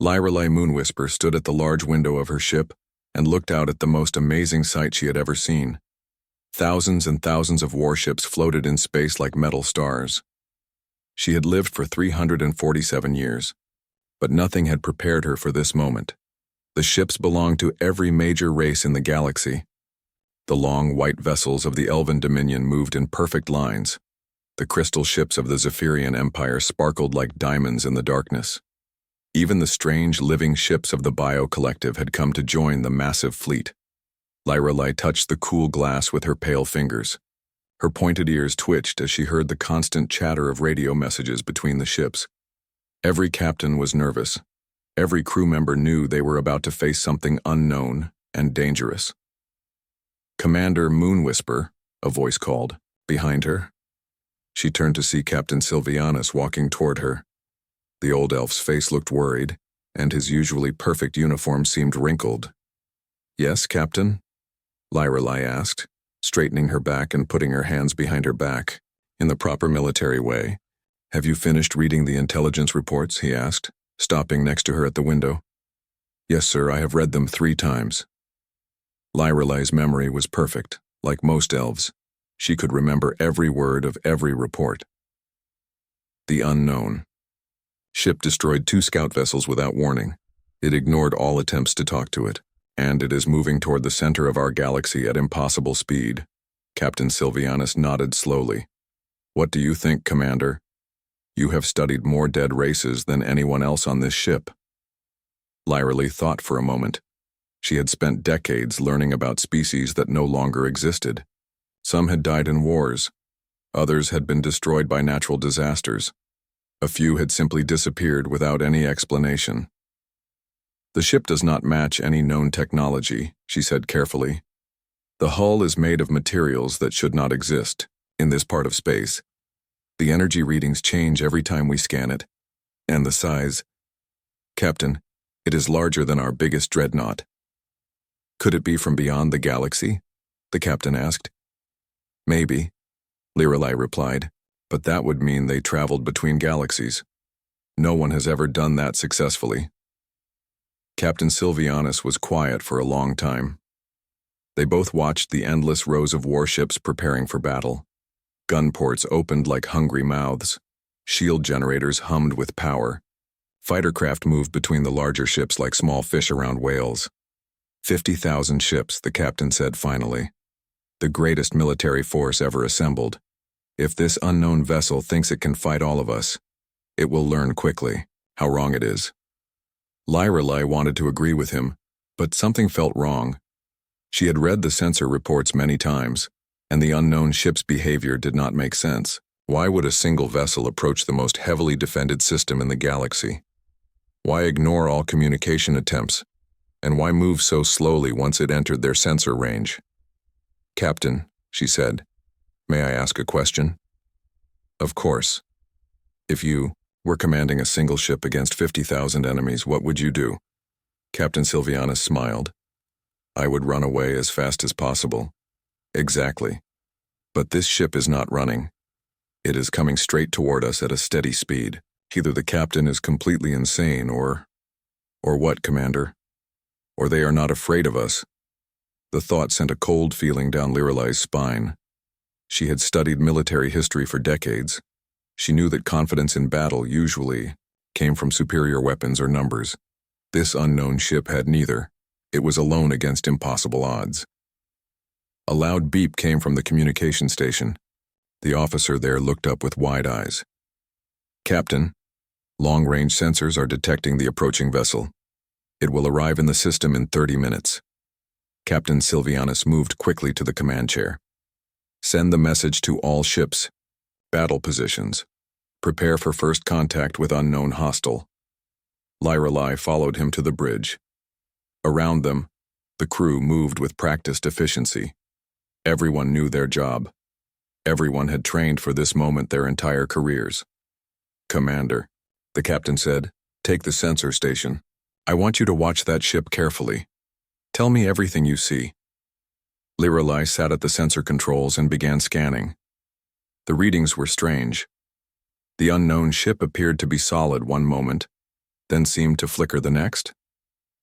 Lyrelei Moonwhisper stood at the large window of her ship and looked out at the most amazing sight she had ever seen. Thousands and thousands of warships floated in space like metal stars. She had lived for 347 years, but nothing had prepared her for this moment. The ships belonged to every major race in the galaxy. The long, white vessels of the Elven Dominion moved in perfect lines. The crystal ships of the Zephyrian Empire sparkled like diamonds in the darkness. Even the strange, living ships of the Bio Collective had come to join the massive fleet. Lyrelei touched the cool glass with her pale fingers. Her pointed ears twitched as she heard the constant chatter of radio messages between the ships. Every captain was nervous. Every crew member knew they were about to face something unknown and dangerous. "Commander Moonwhisper," a voice called, behind her. She turned to see Captain Sylvianus walking toward her. The old elf's face looked worried, and his usually perfect uniform seemed wrinkled. "Yes, Captain?" Lyrelei asked, straightening her back and putting her hands behind her back, in the proper military way. "Have you finished reading the intelligence reports?" he asked, stopping next to her at the window. "Yes, sir, I have read them 3 times. Lyrelei's memory was perfect, like most elves. She could remember every word of every report. The unknown. Ship destroyed 2 scout vessels without warning. It ignored all attempts to talk to it, and it is moving toward the center of our galaxy at impossible speed. Captain Sylvianus nodded slowly. "What do you think, Commander? You have studied more dead races than anyone else on this ship." Lyrelei thought for a moment. She had spent decades learning about species that no longer existed. Some had died in wars. Others had been destroyed by natural disasters. A few had simply disappeared without any explanation. "The ship does not match any known technology," she said carefully. "The hull is made of materials that should not exist in this part of space. The energy readings change every time we scan it. And the size. Captain, it is larger than our biggest dreadnought." "Could it be from beyond the galaxy?" the captain asked. "Maybe," Lyrelei replied, "but that would mean they traveled between galaxies. No one has ever done that successfully." Captain Sylvianus was quiet for a long time. They both watched the endless rows of warships preparing for battle. Gun ports opened like hungry mouths. Shield generators hummed with power. Fighter craft moved between the larger ships like small fish around whales. 50,000 ships, the captain said finally. The greatest military force ever assembled. If this unknown vessel thinks it can fight all of us, it will learn quickly how wrong it is. Lyrelei wanted to agree with him, but something felt wrong. She had read the sensor reports many times, and the unknown ship's behavior did not make sense. Why would a single vessel approach the most heavily defended system in the galaxy? Why ignore all communication attempts? And why move so slowly once it entered their sensor range? "Captain," she said, "may I ask a question?" "Of course. If you were commanding a single ship against 50,000 enemies, what would you do?" Captain Sylvianus smiled. "I would run away as fast as possible." "Exactly. But this ship is not running. It is coming straight toward us at a steady speed. Either the captain is completely insane or what, Commander? Or they are not afraid of us." The thought sent a cold feeling down Lyrelei's spine. She had studied military history for decades. She knew that confidence in battle usually came from superior weapons or numbers. This unknown ship had neither. It was alone against impossible odds. A loud beep came from the communication station. The officer there looked up with wide eyes. "Captain, long-range sensors are detecting the approaching vessel. It will arrive in the system in 30 minutes. Captain Sylvianus moved quickly to the command chair. "Send the message to all ships. Battle positions. Prepare for first contact with unknown hostile." Lyrelei followed him to the bridge. Around them, the crew moved with practiced efficiency. Everyone knew their job. Everyone had trained for this moment their entire careers. "Commander," the captain said, "take the sensor station. I want you to watch that ship carefully. Tell me everything you see." Lyrelei sat at the sensor controls and began scanning. The readings were strange. The unknown ship appeared to be solid one moment, then seemed to flicker the next.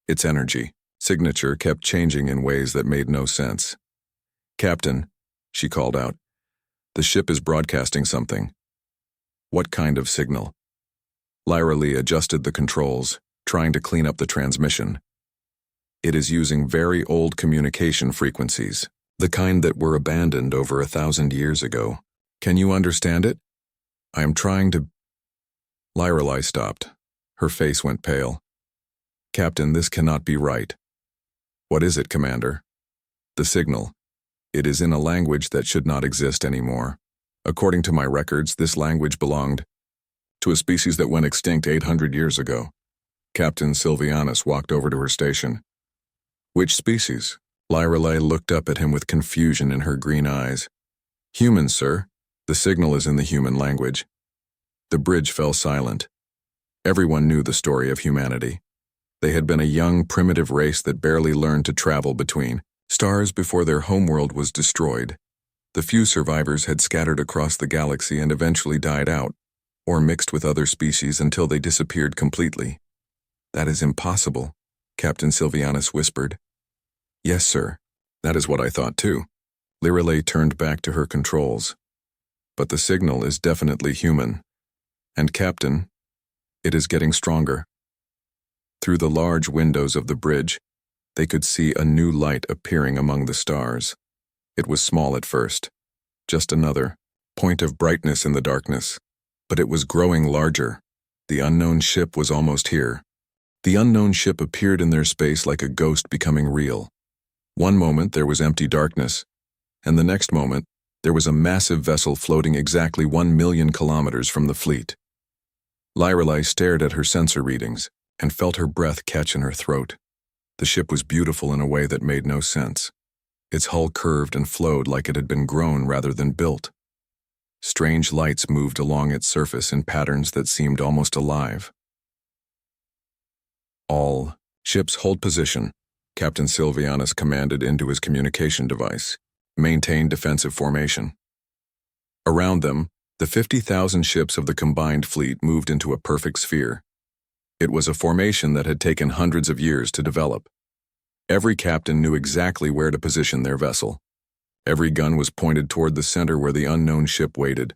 Its energy signature kept changing in ways that made no sense. "Captain," she called out, "the ship is broadcasting something." "What kind of signal?" Lyra Lee adjusted the controls, trying to clean up the transmission. "It is using very old communication frequencies, the kind that were abandoned over 1,000 years ago. Can you understand it?" "I am trying to—" Lyra Lee stopped. Her face went pale. "Captain, this cannot be right." "What is it, Commander?" "The signal. It is in a language that should not exist anymore. According to my records, this language belonged to a species that went extinct 800 years ago." Captain Sylvianus walked over to her station. "Which species?" Lyra Lee looked up at him with confusion in her green eyes. "Humans, sir. The signal is in the human language." The bridge fell silent. Everyone knew the story of humanity. They had been a young, primitive race that barely learned to travel between stars before their homeworld was destroyed. The few survivors had scattered across the galaxy and eventually died out, or mixed with other species until they disappeared completely. "That is impossible," Captain Sylvianus whispered. "Yes, sir. That is what I thought too." Lyra Lee turned back to her controls. "But the signal is definitely human. And Captain, it is getting stronger." Through the large windows of the bridge, they could see a new light appearing among the stars. It was small at first, just another point of brightness in the darkness, but it was growing larger. The unknown ship was almost here. The unknown ship appeared in their space like a ghost becoming real. One moment there was empty darkness, and the next moment there was a massive vessel floating exactly 1 million kilometers from the fleet. Lyra Lee stared at her sensor readings and felt her breath catch in her throat. The ship was beautiful in a way that made no sense. Its hull curved and flowed like it had been grown rather than built. Strange lights moved along its surface in patterns that seemed almost alive. "All ships hold position," Captain Sylvianus commanded into his communication device. "Maintain defensive formation." Around them, the 50,000 ships of the combined fleet moved into a perfect sphere. It was a formation that had taken hundreds of years to develop. Every captain knew exactly where to position their vessel. Every gun was pointed toward the center where the unknown ship waited.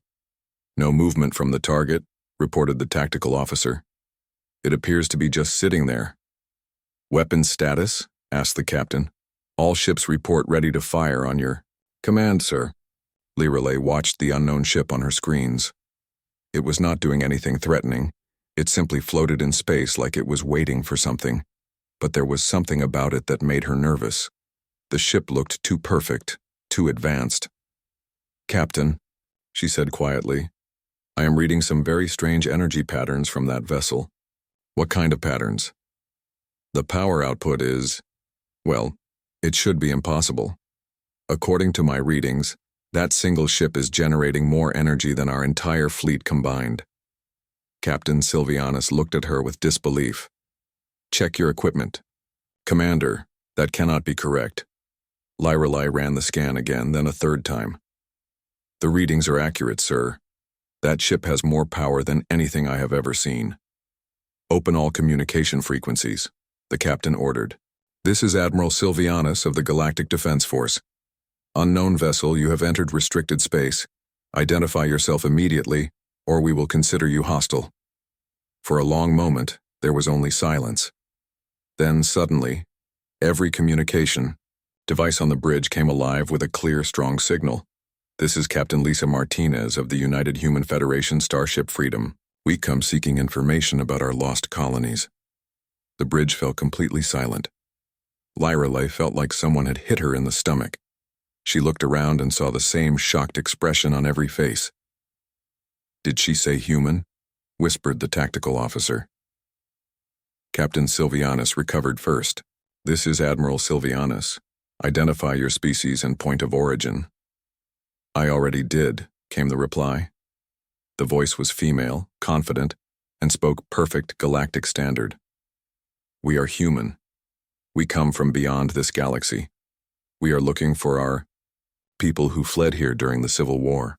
"No movement from the target," reported the tactical officer. "It appears to be just sitting there." "Weapons status?" asked the captain. "All ships report ready to fire on your command, sir." Lyra Lee watched the unknown ship on her screens. It was not doing anything threatening. It simply floated in space like it was waiting for something. But there was something about it that made her nervous. The ship looked too perfect, too advanced. "Captain," she said quietly, "I am reading some very strange energy patterns from that vessel." "What kind of patterns?" "The power output is, well, it should be impossible. According to my readings, that single ship is generating more energy than our entire fleet combined." Captain Sylvianus looked at her with disbelief. "Check your equipment." "Commander, that cannot be correct." Lyra Lee ran the scan again, then a third time. "The readings are accurate, sir. That ship has more power than anything I have ever seen." "Open all communication frequencies," the captain ordered. "This is Admiral Sylvianus of the Galactic Defense Force. Unknown vessel, you have entered restricted space. Identify yourself immediately, or we will consider you hostile." For a long moment, there was only silence. Then, suddenly, every communication device on the bridge came alive with a clear, strong signal. "This is Captain Lisa Martinez of the United Human Federation Starship Freedom. We come seeking information about our lost colonies." The bridge fell completely silent. Lyra Lee felt like someone had hit her in the stomach. She looked around and saw the same shocked expression on every face. "Did she say human?" whispered the tactical officer. Captain Sylvianus recovered first. "This is Admiral Sylvianus. Identify your species and point of origin." "I already did," came the reply. The voice was female, confident, and spoke perfect galactic standard. "We are human. We come from beyond this galaxy. We are looking for our people who fled here during the Civil War."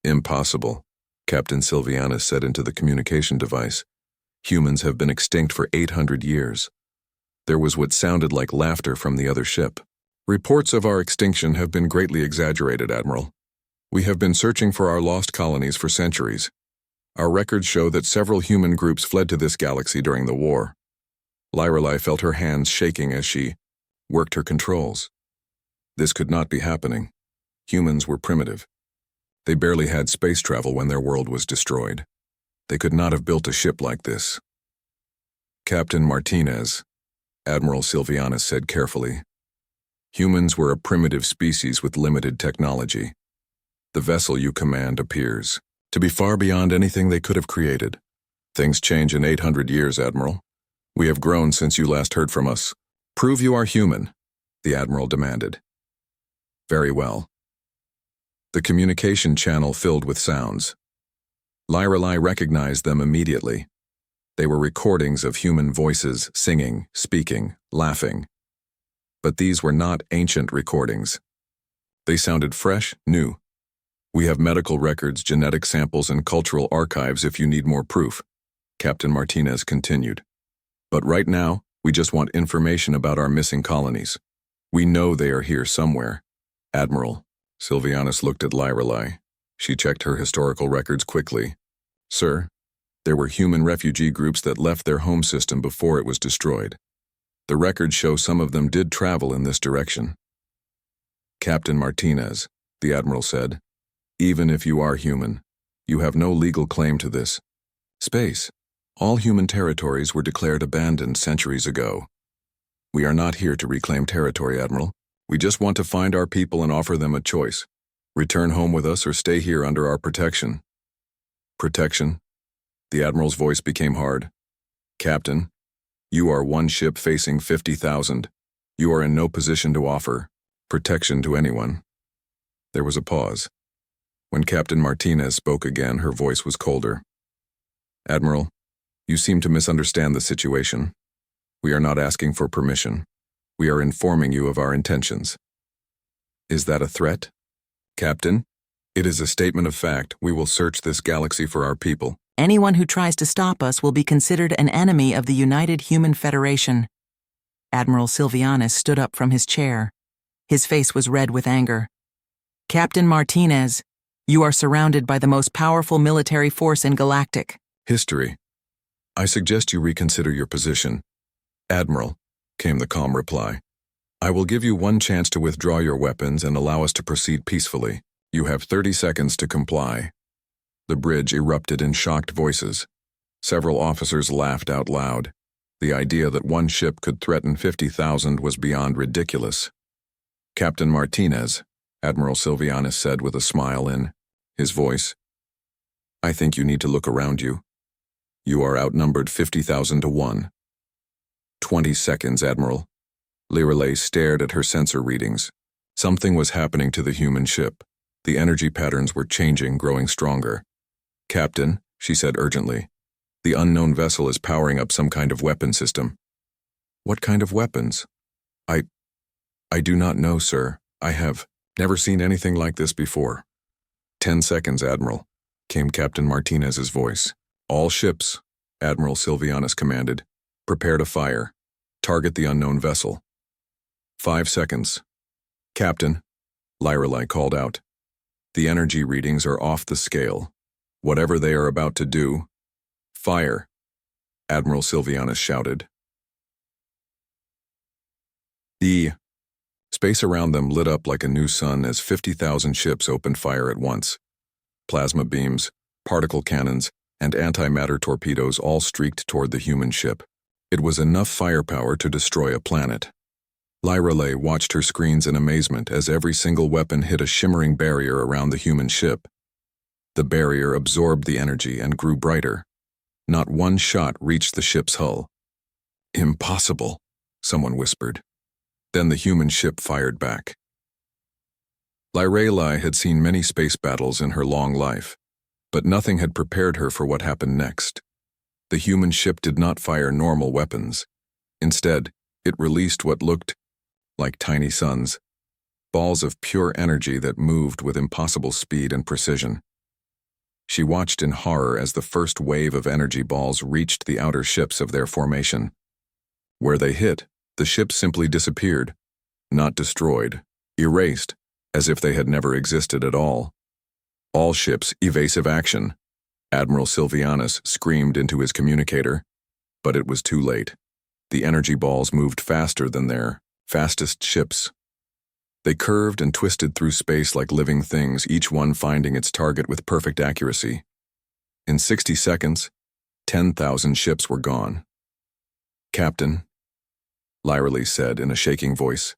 "Impossible," Captain Sylvianus said into the communication device. Humans have been extinct for 800 years. There was what sounded like laughter from the other ship. Reports of our extinction have been greatly exaggerated, Admiral. We have been searching for our lost colonies for centuries. Our records show that several human groups fled to this galaxy during the war. Lyrelai felt her hands shaking as she worked her controls. This could not be happening. Humans were primitive. They barely had space travel when their world was destroyed. They could not have built a ship like this. Captain Martinez, Admiral Silvianus said carefully. Humans were a primitive species with limited technology. The vessel you command appears to be far beyond anything they could have created. Things change in 800 years, Admiral. We have grown since you last heard from us. Prove you are human, the Admiral demanded. Very well. The communication channel filled with sounds. Lyrelai recognized them immediately. They were recordings of human voices singing, speaking, laughing. But these were not ancient recordings. They sounded fresh, new. We have medical records, genetic samples, and cultural archives if you need more proof, Captain Martinez continued. But right now, we just want information about our missing colonies. We know they are here somewhere. Admiral, Silvianus looked at Lyrelai. She checked her historical records quickly. Sir, there were human refugee groups that left their home system before it was destroyed. The records show some of them did travel in this direction. Captain Martinez, the Admiral said, even if you are human, you have no legal claim to this. Space. All human territories were declared abandoned centuries ago. We are not here to reclaim territory, Admiral. We just want to find our people and offer them a choice. Return home with us or stay here under our protection. Protection? The Admiral's voice became hard. Captain, you are one ship facing 50,000. You are in no position to offer protection to anyone. There was a pause. When Captain Martinez spoke again, her voice was colder. Admiral, you seem to misunderstand the situation. We are not asking for permission. We are informing you of our intentions. Is that a threat? Captain, it is a statement of fact. We will search this galaxy for our people. Anyone who tries to stop us will be considered an enemy of the United Human Federation. Admiral Silvianus stood up from his chair. His face was red with anger. Captain Martinez, you are surrounded by the most powerful military force in Galactic. History. I suggest you reconsider your position. Admiral, came the calm reply. I will give you one chance to withdraw your weapons and allow us to proceed peacefully. You have 30 seconds to comply. The bridge erupted in shocked voices. Several officers laughed out loud. The idea that one ship could threaten 50,000 was beyond ridiculous. Captain Martinez, Admiral Silvianus said with a smile in his voice, I think you need to look around you. You are outnumbered 50,000 to 1. 20 seconds, Admiral. Lyrelai stared at her sensor readings. Something was happening to the human ship. The energy patterns were changing, growing stronger. Captain, she said urgently, the unknown vessel is powering up some kind of weapon system. What kind of weapons? I do not know, sir. I have never seen anything like this before. 10 seconds, Admiral, came Captain Martinez's voice. All ships, Admiral Silvianus commanded. Prepare to fire. Target the unknown vessel. 5 seconds. Captain, Lyrelai called out. The energy readings are off the scale. Whatever they are about to do, fire, Admiral Silvianus shouted. The space around them lit up like a new sun as 50,000 ships opened fire at once. Plasma beams, particle cannons, and antimatter torpedoes all streaked toward the human ship. It was enough firepower to destroy a planet. Lyrelai watched her screens in amazement as every single weapon hit a shimmering barrier around the human ship. The barrier absorbed the energy and grew brighter. Not one shot reached the ship's hull. Impossible, someone whispered. Then the human ship fired back. Lyrelai had seen many space battles in her long life, but nothing had prepared her for what happened next. The human ship did not fire normal weapons. Instead, it released what looked like tiny suns, balls of pure energy that moved with impossible speed and precision. She watched in horror as the first wave of energy balls reached the outer ships of their formation. Where they hit, the ships simply disappeared, not destroyed, erased, as if they had never existed at all. All ships, evasive action, Admiral Silvianus screamed into his communicator, but it was too late. The energy balls moved faster than their fastest ships. They curved and twisted through space like living things, each one finding its target with perfect accuracy. In 60 seconds, 10,000 ships were gone. "Captain," Lyra said in a shaking voice,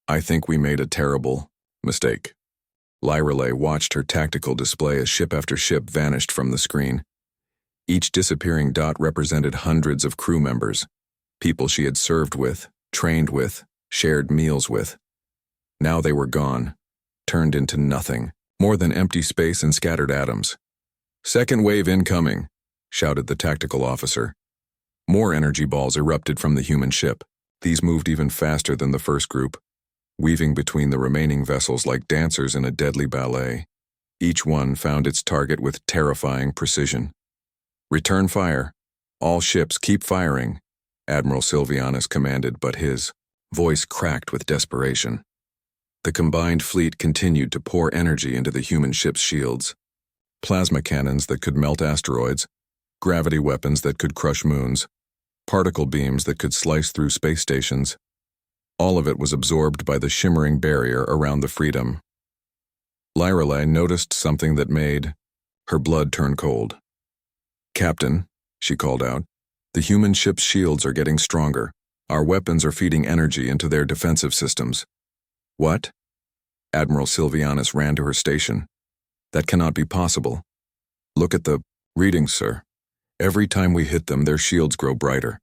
"I think we made a terrible mistake." Lyra watched her tactical display as ship after ship vanished from the screen. Each disappearing dot represented hundreds of crew members, people she had served with, trained with, shared meals with. Now they were gone, turned into nothing, more than empty space and scattered atoms. "Second wave incoming," shouted the tactical officer. More energy balls erupted from the human ship. These moved even faster than the first group, weaving between the remaining vessels like dancers in a deadly ballet. Each one found its target with terrifying precision. "Return fire. All ships keep firing," Admiral Silvianus commanded, but his voice cracked with desperation. The combined fleet continued to pour energy into the human ship's shields. Plasma cannons that could melt asteroids, gravity weapons that could crush moons, particle beams that could slice through space stations. All of it was absorbed by the shimmering barrier around the Freedom. Lyra noticed something that made her blood turn cold. "Captain," she called out, "the human ship's shields are getting stronger. Our weapons are feeding energy into their defensive systems." "What?" Admiral Silvianus ran to her station. "That cannot be possible. Look at the readings, sir. Every time we hit them, their shields grow brighter.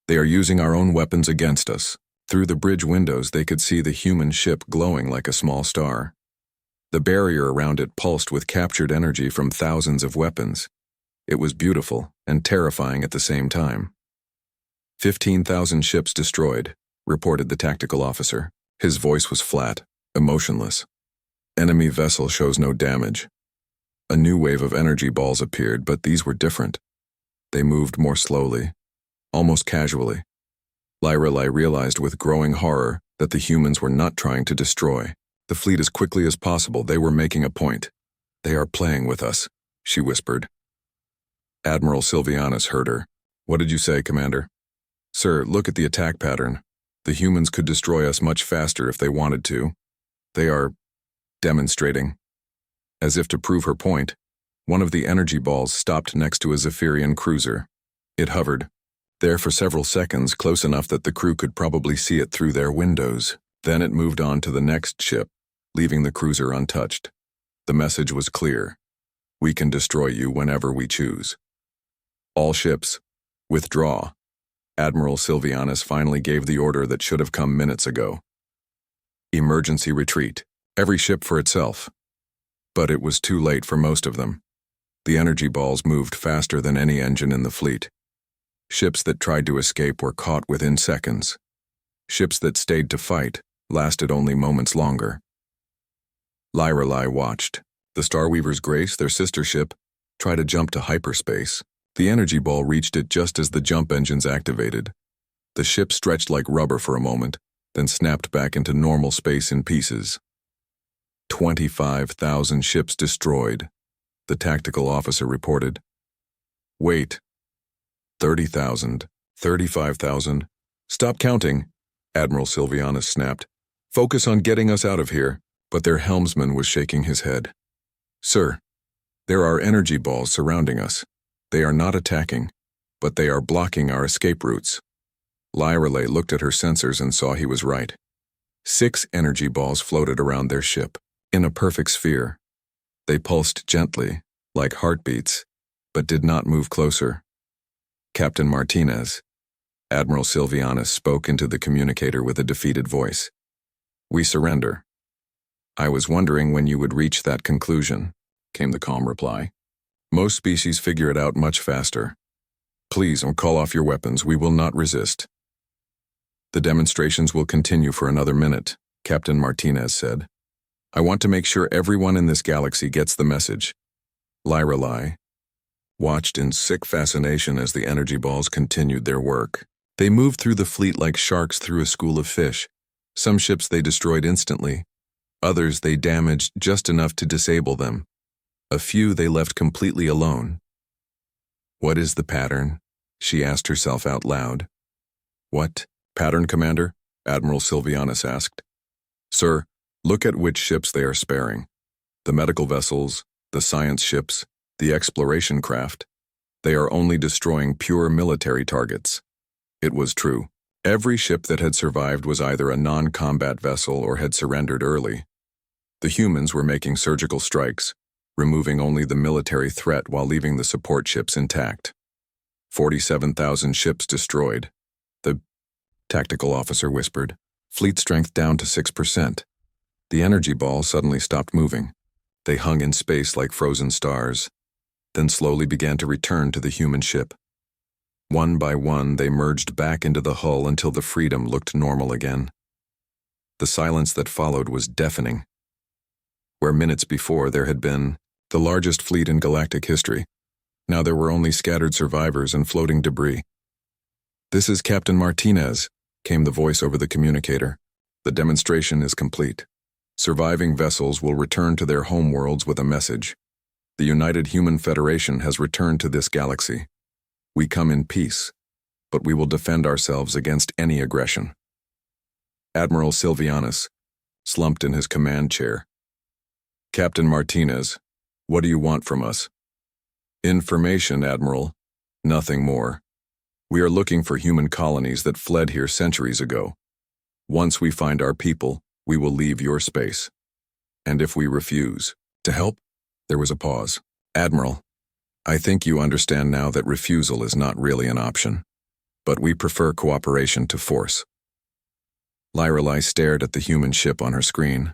They are using our own weapons against us." Through the bridge windows, they could see the human ship glowing like a small star. The barrier around it pulsed with captured energy from thousands of weapons. It was beautiful and terrifying at the same time. 15,000 ships destroyed, reported the tactical officer. His voice was flat, emotionless. "Enemy vessel shows no damage." A new wave of energy balls appeared, but these were different. They moved more slowly, almost casually. Lyra realized with growing horror that the humans were not trying to destroy the fleet as quickly as possible. They were making a point. "They are playing with us," she whispered. Admiral Silvianus heard her. "What did you say, Commander?" "Sir, look at the attack pattern. The humans could destroy us much faster if they wanted to. They are demonstrating." As if to prove her point, one of the energy balls stopped next to a Zephyrian cruiser. It hovered, there for several seconds, close enough that the crew could probably see it through their windows. Then it moved on to the next ship, leaving the cruiser untouched. The message was clear. "We can destroy you whenever we choose. All ships, withdraw." Admiral Silvianus finally gave the order that should have come minutes ago. Emergency retreat. Every ship for itself. But it was too late for most of them. The energy balls moved faster than any engine in the fleet. Ships that tried to escape were caught within seconds. Ships that stayed to fight lasted only moments longer. Lyra watched. The Starweaver's Grace, their sister ship, tried to jump to hyperspace. The energy ball reached it just as the jump engines activated. The ship stretched like rubber for a moment, then snapped back into normal space in pieces. 25,000 ships destroyed, the tactical officer reported. "Wait. 30,000, 35,000. Stop counting," Admiral Silvianus snapped. "Focus on getting us out of here." But their helmsman was shaking his head. "Sir, there are energy balls surrounding us. They are not attacking, but they are blocking our escape routes." Lyra looked at her sensors and saw he was right. 6 energy balls floated around their ship, in a perfect sphere. They pulsed gently, like heartbeats, but did not move closer. "Captain Martinez," Admiral Silvianus spoke into the communicator with a defeated voice. "We surrender." "I was wondering when you would reach that conclusion," came the calm reply. "Most species figure it out much faster. Please don't call off your weapons. We will not resist." "The demonstrations will continue for another minute," Captain Martinez said. "I want to make sure everyone in this galaxy gets the message. Lyrelai watched in sick fascination as the energy balls continued their work. They moved through the fleet like sharks through a school of fish. Some ships they destroyed instantly. Others they damaged just enough to disable them. A few they left completely alone. "What is the pattern?" she asked herself out loud. "What pattern, Commander?" Admiral Sylvianus asked. "Sir, look at which ships they are sparing. The medical vessels, the science ships, the exploration craft. They are only destroying pure military targets." It was true. Every ship that had survived was either a non-combat vessel or had surrendered early. The humans were making surgical strikes, removing only the military threat while leaving the support ships intact. 47,000 ships destroyed. The tactical officer whispered, "Fleet strength down to 6%. The energy ball suddenly stopped moving. They hung in space like frozen stars, then slowly began to return to the human ship. One by one, they merged back into the hull until the Freedom looked normal again. The silence that followed was deafening. Where minutes before there had been the largest fleet in galactic history, now there were only scattered survivors and floating debris. "This is Captain Martinez," came the voice over the communicator. "The demonstration is complete. Surviving vessels will return to their homeworlds with a message. The United Human Federation has returned to this galaxy. We come in peace, but we will defend ourselves against any aggression." Admiral Sylvianus slumped in his command chair. "Captain Martinez, what do you want from us?" "Information, Admiral. Nothing more. We are looking for human colonies that fled here centuries ago. Once we find our people, we will leave your space. And if we refuse to help?" There was a pause. "Admiral, I think you understand now that refusal is not really an option, but we prefer cooperation to force." Lyrelai stared at the human ship on her screen.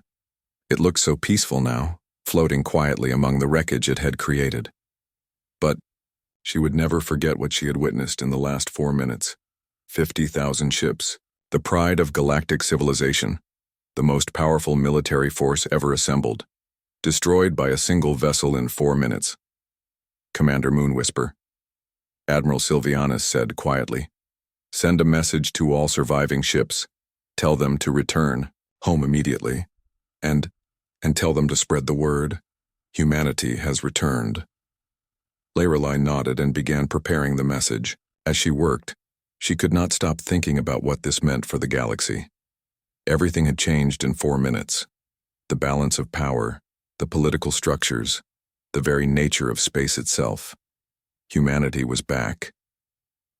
It looked so peaceful now, floating quietly among the wreckage it had created. But she would never forget what she had witnessed in the last 4 minutes. 50,000 ships, the pride of galactic civilization, the most powerful military force ever assembled, destroyed by a single vessel in 4 minutes. "Commander Moonwhisper," Admiral Sylvianus said quietly, "send a message to all surviving ships. Tell them to return home immediately, and tell them to spread the word. Humanity has returned." Lyrelai nodded and began preparing the message. As she worked, she could not stop thinking about what this meant for the galaxy. Everything had changed in 4 minutes. The balance of power, the political structures, the very nature of space itself. Humanity was back,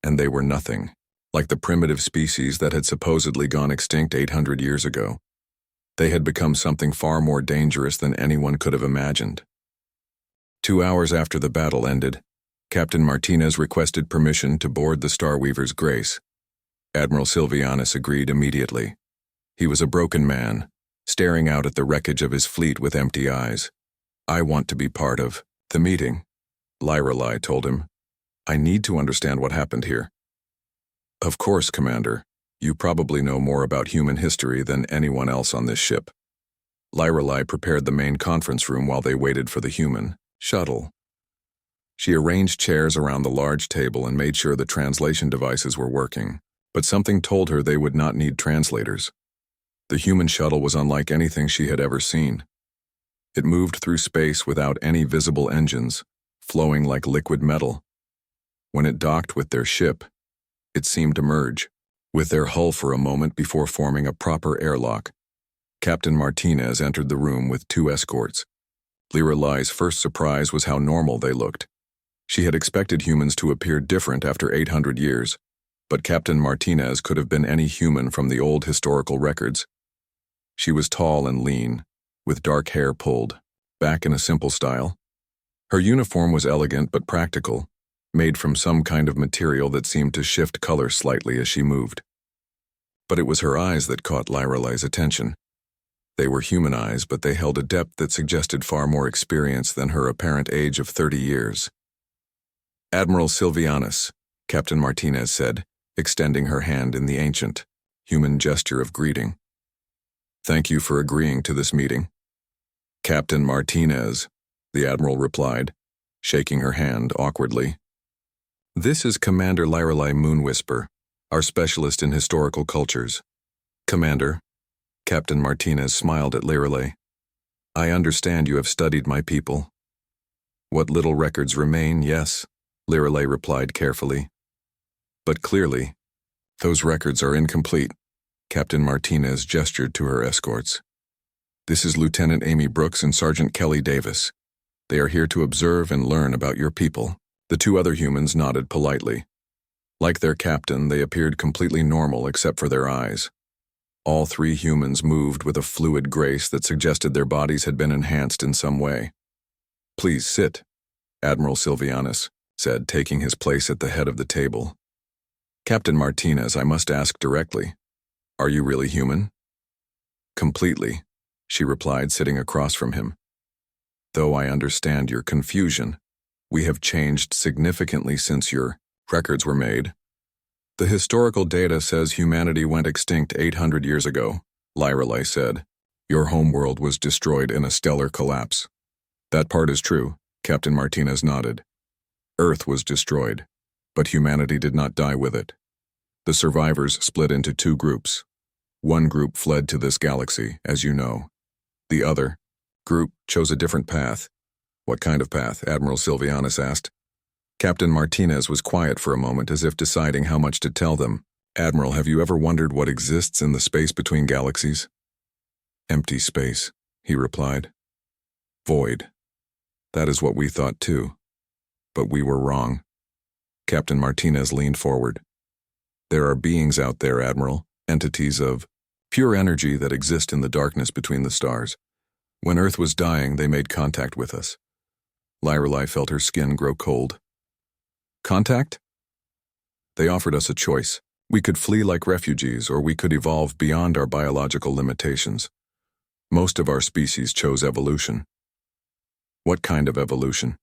and they were nothing, like the primitive species that had supposedly gone extinct 800 years ago. They had become something far more dangerous than anyone could have imagined. 2 hours after the battle ended, Captain Martinez requested permission to board the Starweaver's Grace. Admiral Sylvianus agreed immediately. He was a broken man, staring out at the wreckage of his fleet with empty eyes. "I want to be part of the meeting," Lyrelai told him. "I need to understand what happened here." "Of course, Commander. You probably know more about human history than anyone else on this ship." Lyrelai prepared the main conference room while they waited for the human shuttle. She arranged chairs around the large table and made sure the translation devices were working, but something told her they would not need translators. The human shuttle was unlike anything she had ever seen. It moved through space without any visible engines, flowing like liquid metal. When it docked with their ship, it seemed to merge with their hull for a moment before forming a proper airlock. Captain Martinez entered the room with 2 escorts. Lyrelai's first surprise was how normal they looked. She had expected humans to appear different after 800 years, but Captain Martinez could have been any human from the old historical records. She was tall and lean, with dark hair pulled back in a simple style. Her uniform was elegant but practical, made from some kind of material that seemed to shift color slightly as she moved. But it was her eyes that caught Lyrelai's attention. They were human eyes, but they held a depth that suggested far more experience than her apparent age of 30 years. "Admiral Sylvianus," Captain Martinez said, extending her hand in the ancient, human gesture of greeting. "Thank you for agreeing to this meeting." "Captain Martinez," the Admiral replied, shaking her hand awkwardly. This is Commander Lyrelei Moonwhisper, our specialist in historical cultures. Commander, Captain Martinez smiled at Lyrelei. I understand you have studied my people. What little records remain, yes, Lyrelei replied carefully. But clearly, those records are incomplete. Captain Martinez gestured to her escorts. This is Lieutenant Amy Brooks and Sergeant Kelly Davis. They are here to observe and learn about your people. The two other humans nodded politely. Like their captain, they appeared completely normal except for their eyes. All three humans moved with a fluid grace that suggested their bodies had been enhanced in some way. Please sit, Admiral Silvianus said, taking his place at the head of the table. Captain Martinez, I must ask directly, are you really human? Completely, she replied, sitting across from him. Though I understand your confusion, we have changed significantly since your records were made. The historical data says humanity went extinct 800 years ago, Lyrelei said. Your homeworld was destroyed in a stellar collapse. That part is true, Captain Martinez nodded. Earth was destroyed, but humanity did not die with it. The survivors split into two groups. One group fled to this galaxy, as you know. The other group chose a different path. What kind of path? Admiral Silvianus asked. Captain Martinez was quiet for a moment, as if deciding how much to tell them. Admiral, have you ever wondered what exists in the space between galaxies? Empty space, he replied. Void. That is what we thought too. But we were wrong. Captain Martinez leaned forward. There are beings out there, Admiral, entities of pure energy that exist in the darkness between the stars. When Earth was dying, they made contact with us. Lyrelei felt her skin grow cold. Contact? They offered us a choice. We could flee like refugees, or we could evolve beyond our biological limitations. Most of our species chose evolution. What kind of evolution?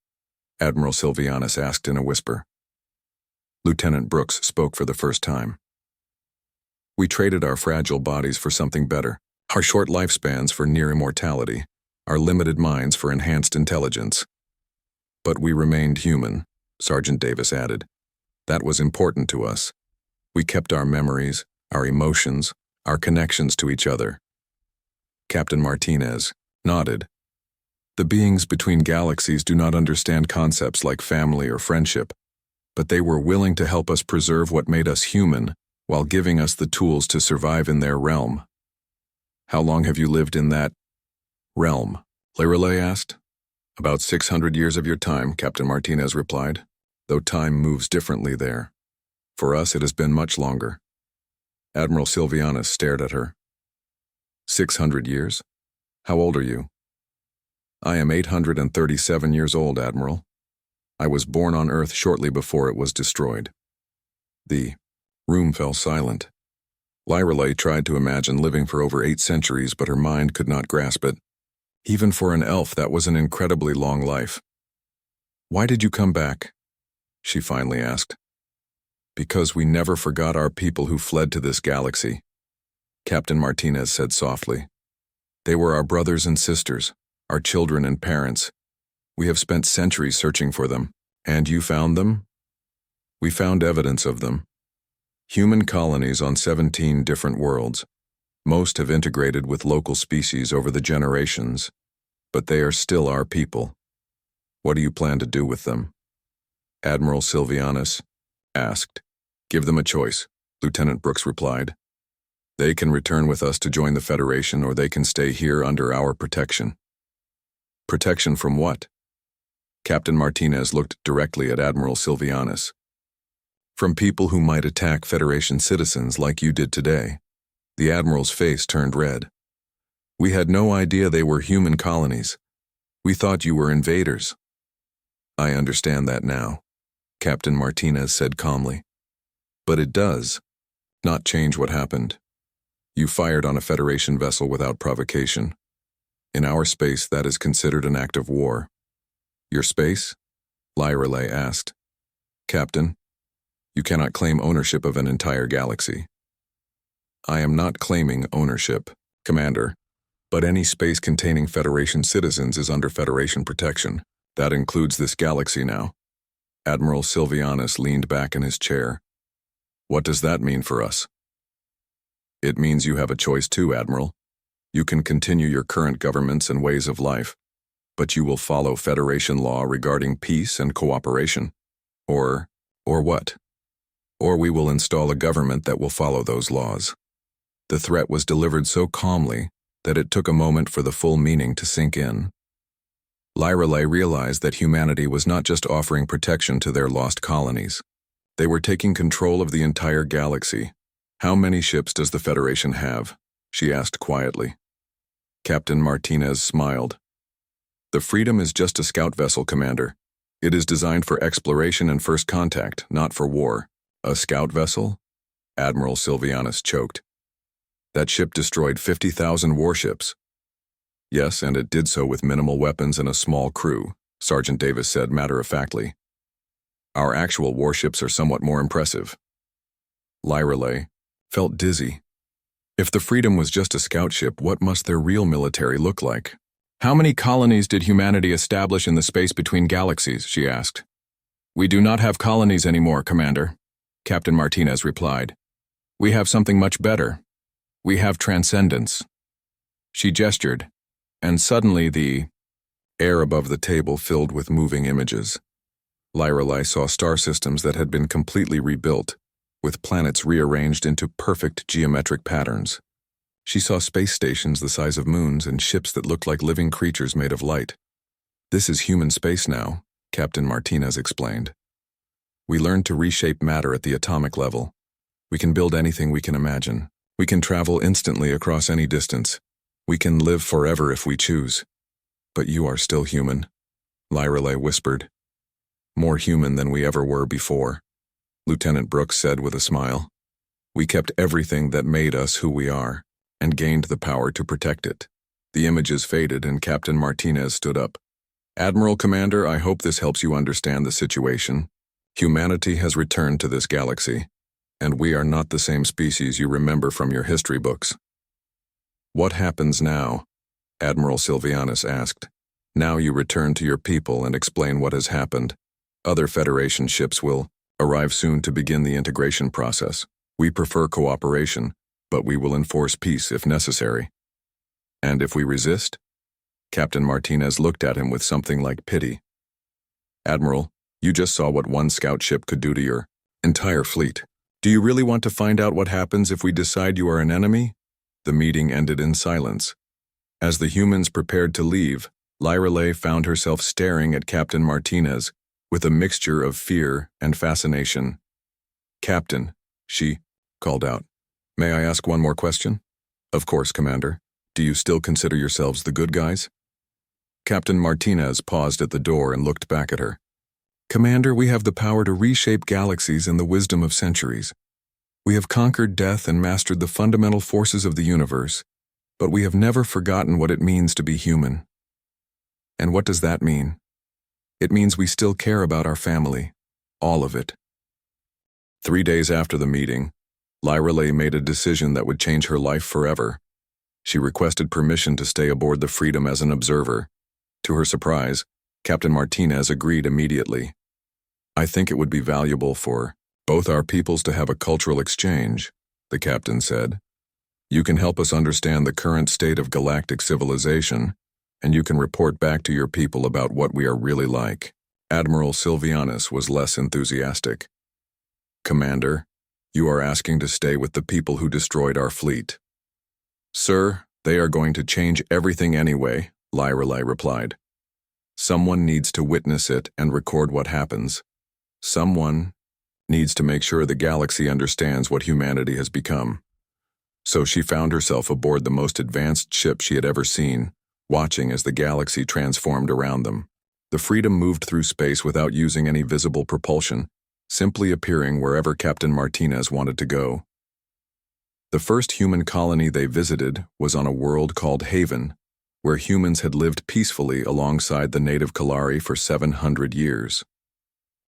Admiral Silvianus asked in a whisper. Lieutenant Brooks spoke for the first time. We traded our fragile bodies for something better, our short lifespans for near immortality, our limited minds for enhanced intelligence. But we remained human, Sergeant Davis added. That was important to us. We kept our memories, our emotions, our connections to each other. Captain Martinez nodded. The beings between galaxies do not understand concepts like family or friendship, but they were willing to help us preserve what made us human while giving us the tools to survive in their realm. How long have you lived in that realm? Lyrelei asked. About 600 years of your time, Captain Martinez replied, though time moves differently there. For us, it has been much longer. Admiral Silvianus stared at her. 600 years? How old are you? I am 837 years old, Admiral. I was born on Earth shortly before it was destroyed. The room fell silent. Lyrelei tried to imagine living for over 8 centuries, but her mind could not grasp it. Even for an elf, that was an incredibly long life. Why did you come back? She finally asked. Because we never forgot our people who fled to this galaxy, Captain Martinez said softly. They were our brothers and sisters, our children and parents. We have spent centuries searching for them. And you found them? We found evidence of them. Human colonies on 17 different worlds. Most have integrated with local species over the generations, but they are still our people. What do you plan to do with them? Admiral Silvianus asked. Give them a choice, Lieutenant Brooks replied. They can return with us to join the Federation, or they can stay here under our protection. Protection from what? Captain Martinez looked directly at Admiral Silvianus. From people who might attack Federation citizens like you did today. The Admiral's face turned red. We had no idea they were human colonies. We thought you were invaders. I understand that now, Captain Martinez said calmly. But it does not change what happened. You fired on a Federation vessel without provocation. In our space, that is considered an act of war. Your space? Lyrelei asked. Captain, you cannot claim ownership of an entire galaxy. I am not claiming ownership, Commander, but any space containing Federation citizens is under Federation protection. That includes this galaxy now. Admiral Sylvianus leaned back in his chair. What does that mean for us? It means you have a choice too, Admiral. You can continue your current governments and ways of life, but you will follow Federation law regarding peace and cooperation. Or what? Or we will install a government that will follow those laws. The threat was delivered so calmly that it took a moment for the full meaning to sink in. Lyrelay realized that humanity was not just offering protection to their lost colonies. They were taking control of the entire galaxy. How many ships does the Federation have? She asked quietly. Captain Martinez smiled. The Freedom is just a scout vessel, Commander. It is designed for exploration and first contact, not for war. A scout vessel? Admiral Sylvianus choked. That ship destroyed 50,000 warships. Yes, and it did so with minimal weapons and a small crew, Sergeant Davis said matter-of-factly. Our actual warships are somewhat more impressive. Lyrelay felt dizzy. If the Freedom was just a scout ship, what must their real military look like? How many colonies did humanity establish in the space between galaxies? She asked. We do not have colonies anymore, Commander, Captain Martinez replied. We have something much better. We have transcendence. She gestured, and suddenly the air above the table filled with moving images. Lyrelay saw star systems that had been completely rebuilt, with planets rearranged into perfect geometric patterns. She saw space stations the size of moons and ships that looked like living creatures made of light. This is human space now, Captain Martinez explained. We learned to reshape matter at the atomic level. We can build anything we can imagine. We can travel instantly across any distance. We can live forever if we choose. But you are still human, Lyrelay whispered. More human than we ever were before, Lieutenant Brooks said with a smile. We kept everything that made us who we are, and gained the power to protect it. The images faded and Captain Martinez stood up. Admiral Commander, I hope this helps you understand the situation. Humanity has returned to this galaxy, and we are not the same species you remember from your history books. What happens now? Admiral Sylvianus asked. Now you return to your people and explain what has happened. Other Federation ships will arrive soon to begin the integration process. We prefer cooperation, but we will enforce peace if necessary. And if we resist? Captain Martinez looked at him with something like pity. Admiral, you just saw what one scout ship could do to your entire fleet. Do you really want to find out what happens if we decide you are an enemy? The meeting ended in silence. As the humans prepared to leave, Lyrelay found herself staring at Captain Martinez with a mixture of fear and fascination. Captain, she called out. May I ask one more question? Of course, Commander. Do you still consider yourselves the good guys? Captain Martinez paused at the door and looked back at her. Commander, we have the power to reshape galaxies in the wisdom of centuries. We have conquered death and mastered the fundamental forces of the universe, but we have never forgotten what it means to be human. And what does that mean? It means we still care about our family, all of it. 3 days after the meeting, Lyrelay made a decision that would change her life forever. She requested permission to stay aboard the Freedom as an observer. To her surprise, Captain Martinez agreed immediately. I think it would be valuable for both our peoples to have a cultural exchange, the captain said. You can help us understand the current state of galactic civilization, and you can report back to your people about what we are really like. Admiral Sylvianus was less enthusiastic. Commander, you are asking to stay with the people who destroyed our fleet. Sir, they are going to change everything anyway, Lyrelay replied. Someone needs to witness it and record what happens. Someone needs to make sure the galaxy understands what humanity has become. So she found herself aboard the most advanced ship she had ever seen, watching as the galaxy transformed around them. The Freedom moved through space without using any visible propulsion, simply appearing wherever Captain Martinez wanted to go. The first human colony they visited was on a world called Haven, where humans had lived peacefully alongside the native Kalari for 700 years.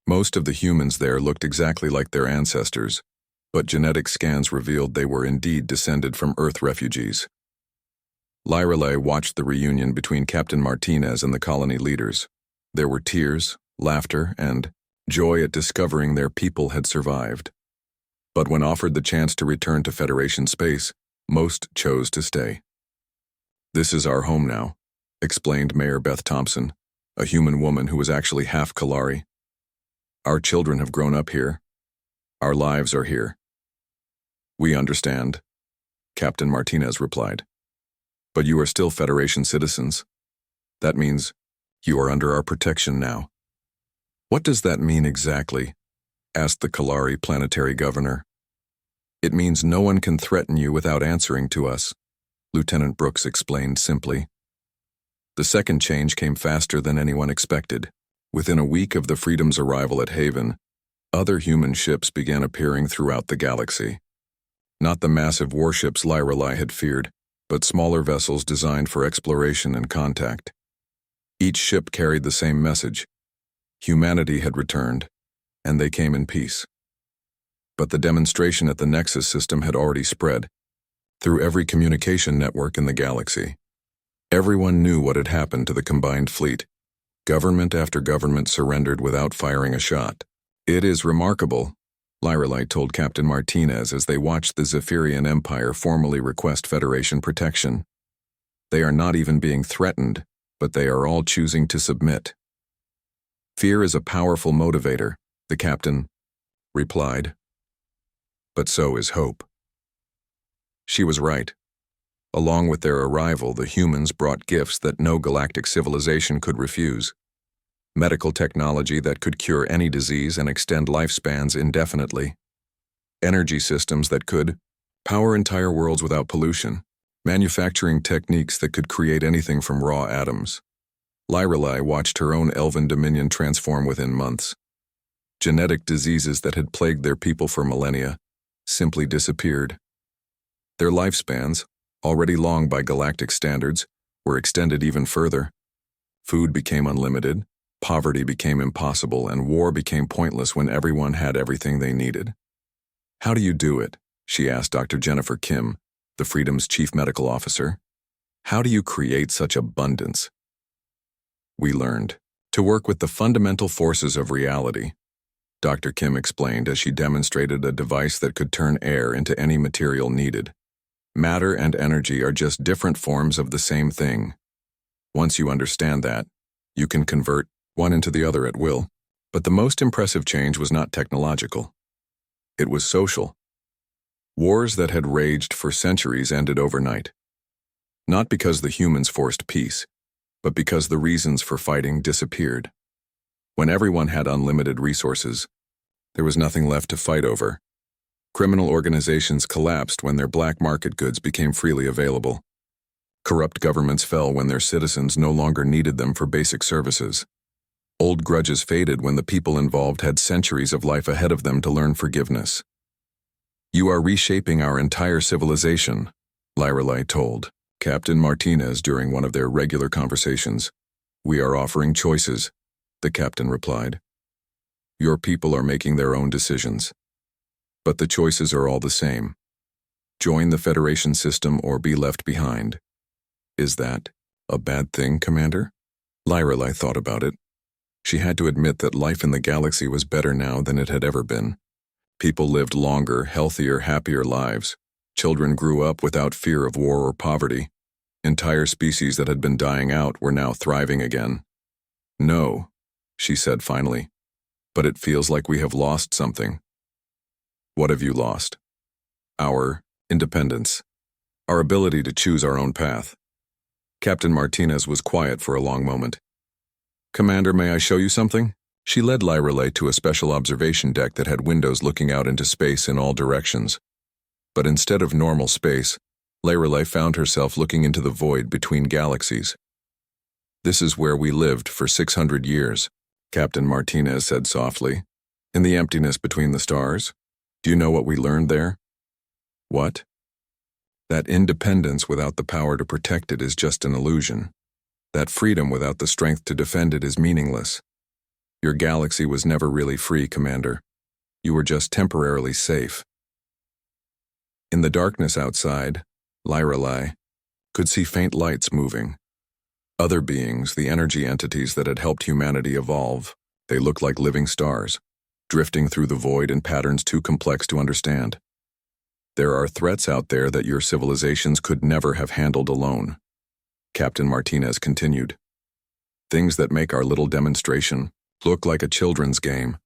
Most of the humans there looked exactly like their ancestors, but genetic scans revealed they were indeed descended from Earth refugees. Lyrelay watched the reunion between Captain Martinez and the colony leaders. There were tears, laughter, and joy at discovering their people had survived. But when offered the chance to return to Federation space, most chose to stay. "This is our home now," explained Mayor Beth Thompson, a human woman who was actually half Kalari. "Our children have grown up here. Our lives are here." "We understand," Captain Martinez replied. "But you are still Federation citizens. That means you are under our protection now." "What does that mean exactly?" asked the Kalari planetary governor. "It means no one can threaten you without answering to us," Lieutenant Brooks explained simply. The second change came faster than anyone expected. Within a week of the Freedom's arrival at Haven, other human ships began appearing throughout the galaxy. Not the massive warships Lyrelai had feared, but smaller vessels designed for exploration and contact. Each ship carried the same message. Humanity had returned, and they came in peace. But the demonstration at the Nexus system had already spread through every communication network in the galaxy. Everyone knew what had happened to the combined fleet. Government after government surrendered without firing a shot. "It is remarkable," Lyrelai told Captain Martinez as they watched the Zephyrian Empire formally request Federation protection. "They are not even being threatened, but they are all choosing to submit." "Fear is a powerful motivator," the captain replied. "But so is hope." She was right. Along with their arrival, the humans brought gifts that no galactic civilization could refuse. Medical technology that could cure any disease and extend lifespans indefinitely. Energy systems that could power entire worlds without pollution. Manufacturing techniques that could create anything from raw atoms. Lyrelai watched her own elven dominion transform within months. Genetic diseases that had plagued their people for millennia simply disappeared. Their lifespans, already long by galactic standards, were extended even further. Food became unlimited, poverty became impossible, and war became pointless when everyone had everything they needed. "How do you do it?" she asked Dr. Jennifer Kim, the Freedom's chief medical officer. "How do you create such abundance?" "We learned to work with the fundamental forces of reality," Dr. Kim explained as she demonstrated a device that could turn air into any material needed. "Matter and energy are just different forms of the same thing. Once you understand that, you can convert one into the other at will." But the most impressive change was not technological. It was social. Wars that had raged for centuries ended overnight. Not because the humans forced peace, but because the reasons for fighting disappeared. When everyone had unlimited resources, there was nothing left to fight over. Criminal organizations collapsed when their black market goods became freely available. Corrupt governments fell when their citizens no longer needed them for basic services. Old grudges faded when the people involved had centuries of life ahead of them to learn forgiveness. "You are reshaping our entire civilization," Lyrelai told Captain Martinez during one of their regular conversations. "We are offering choices," the captain replied. "Your people are making their own decisions. But the choices are all the same. Join the Federation system or be left behind." "Is that a bad thing, Commander?" Lyrelai thought about it. She had to admit that life in the galaxy was better now than it had ever been. People lived longer, healthier, happier lives. Children grew up without fear of war or poverty. Entire species that had been dying out were now thriving again. "No," she said finally, "but it feels like we have lost something." "What have you lost?" "Our independence. Our ability to choose our own path." Captain Martinez was quiet for a long moment. "Commander, may I show you something?" She led Lyrelai to a special observation deck that had windows looking out into space in all directions. But instead of normal space, Lyrelai found herself looking into the void between galaxies. "This is where we lived for 600 years, Captain Martinez said softly. "In the emptiness between the stars. Do you know what we learned there?" "What?" "That independence without the power to protect it is just an illusion. That freedom without the strength to defend it is meaningless. Your galaxy was never really free, Commander. You were just temporarily safe." In the darkness outside, Lyrelai could see faint lights moving. Other beings, the energy entities that had helped humanity evolve, they looked like living stars, drifting through the void in patterns too complex to understand. There are threats out there that your civilizations could never have handled alone, Captain Martinez continued. Things that make our little demonstration look like a children's game.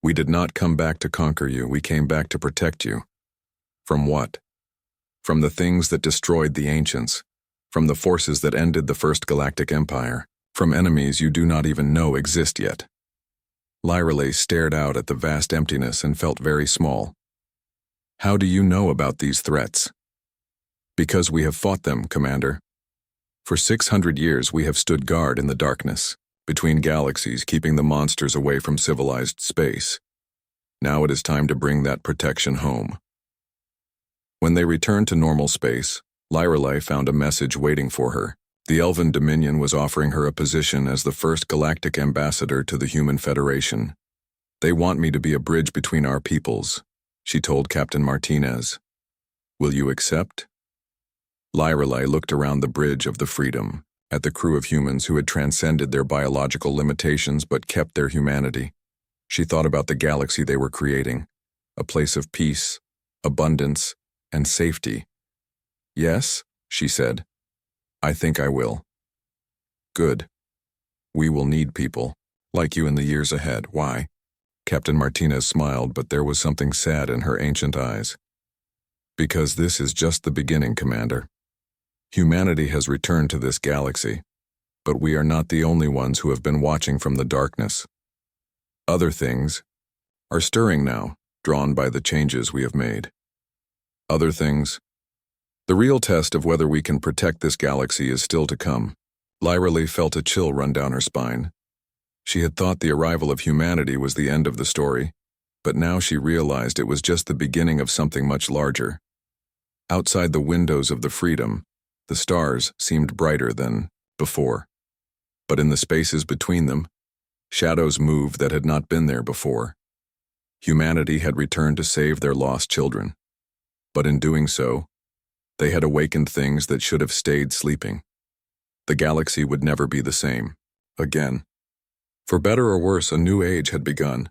We did not come back to conquer you, we came back to protect you. From what? From the things that destroyed the ancients, from the forces that ended the first galactic empire, from enemies you do not even know exist yet. Lyrale stared out at the vast emptiness and felt very small. How do you know about these threats? Because we have fought them, Commander. For 600 years we have stood guard in the darkness, between galaxies, keeping the monsters away from civilized space. Now it is time to bring that protection home. When they returned to normal space, Lyrale found a message waiting for her. The Elven Dominion was offering her a position as the first galactic ambassador to the Human Federation. They want me to be a bridge between our peoples, she told Captain Martinez. Will you accept? Lyrale looked around the bridge of the Freedom, at the crew of humans who had transcended their biological limitations but kept their humanity. She thought about the galaxy they were creating, a place of peace, abundance, and safety. Yes, she said. I think I will. Good. We will need people, like you in the years ahead. Why? Captain Martinez smiled, but there was something sad in her ancient eyes. Because this is just the beginning, Commander. Humanity has returned to this galaxy, but we are not the only ones who have been watching from the darkness. Other things are stirring now, drawn by the changes we have made. Other things. The real test of whether we can protect this galaxy is still to come. Lyrale felt a chill run down her spine. She had thought the arrival of humanity was the end of the story, but now she realized it was just the beginning of something much larger. Outside the windows of the Freedom, the stars seemed brighter than before. But in the spaces between them, shadows moved that had not been there before. Humanity had returned to save their lost children. But in doing so, they had awakened things that should have stayed sleeping. The galaxy would never be the same, again. For better or worse, a new age had begun,